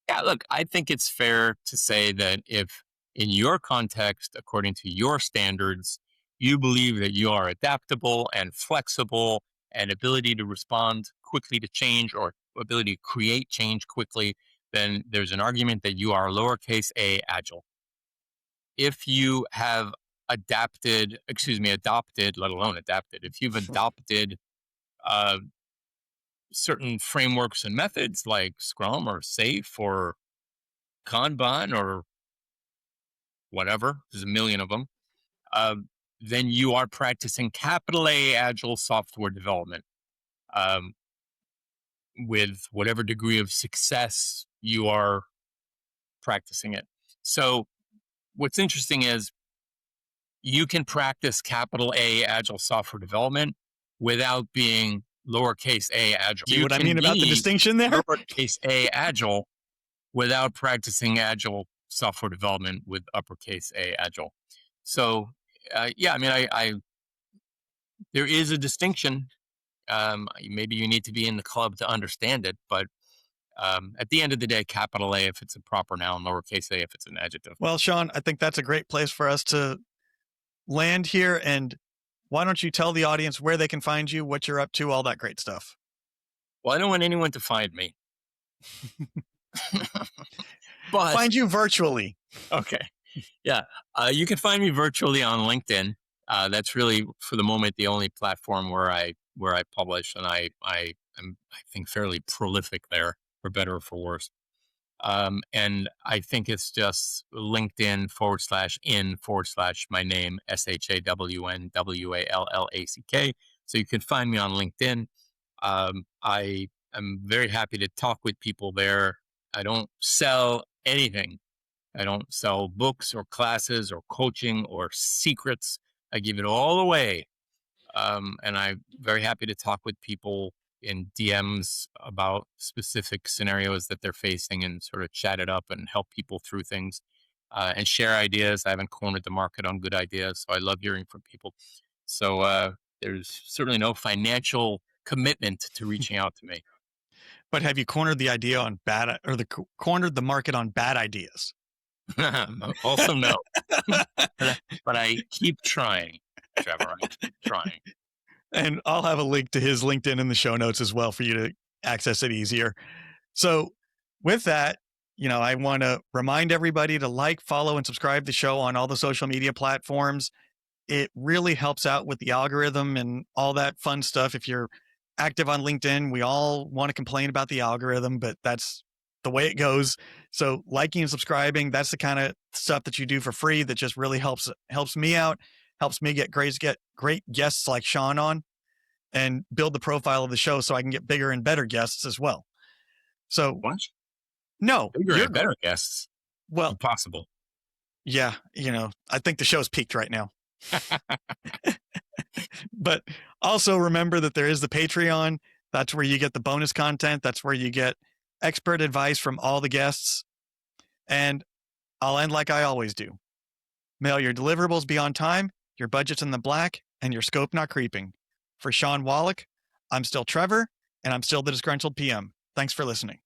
Yeah, look, I think it's fair to say that if in your context, according to your standards, you believe that you are adaptable and flexible and ability to respond quickly to change, or ability to create change quickly, then there's an argument that you are lowercase a agile. If you have adopted, let alone adapted, if you've adopted uh, certain frameworks and methods like Scrum or Safe or Kanban or whatever, there's a million of them, uh, then you are practicing capital A agile software development um, with whatever degree of success you are practicing it. So, what's interesting is you can practice capital A agile software development without being lowercase a agile. See You what I can mean about the be distinction there? lowercase a agile without practicing agile software development with uppercase a agile. So, yeah, I mean, I there is a distinction. Maybe you need to be in the club to understand it, but at the end of the day, capital A if it's a proper noun, lowercase a if it's an adjective. Well, Shawn, I think that's a great place for us to land here. And why don't you tell the audience where they can find you, what you're up to, all that great stuff? Well, I don't want anyone to find me. But Find you virtually. okay, yeah, you can find me virtually on LinkedIn. That's really, for the moment, the only platform where I publish, and I am, I think, fairly prolific there, for better or for worse. And I think it's just LinkedIn /in/ my name, SHAWNWALLACK. So you can find me on LinkedIn. I am very happy to talk with people there. I don't sell anything. I don't sell books or classes or coaching or secrets. I give it all away. And I'm very happy to talk with people in DMs about specific scenarios that they're facing and sort of chat it up and help people through things and share ideas. I haven't cornered the market on good ideas, so I love hearing from people. So there's certainly no financial commitment to reaching out to me. But have you cornered the idea on bad or cornered the market on bad ideas? Also, no. But I keep trying, Trevor. I keep trying. And I'll have a link to his LinkedIn in the show notes as well for you to access it easier. So, with that, I want to remind everybody to like, follow, and subscribe to the show on all the social media platforms. It really helps out with the algorithm and all that fun stuff. If you're active on LinkedIn, we all want to complain about the algorithm, but that's the way it goes. So liking and subscribing, that's the kind of stuff that you do for free that just really helps me out, helps me get great guests like Shawn on and build the profile of the show so I can get bigger and better guests as well. So What? no, Bigger and better guests. Well, Impossible. Yeah, I think the show's peaked right now. But also remember that there is the Patreon. That's where you get the bonus content. That's where you get expert advice from all the guests. And I'll end like I always do. Mail your deliverables be on time, your budget's in the black, and your scope not creeping. For Shawn Wallack, I'm still Trevor, and I'm still the disgruntled PM. Thanks for listening.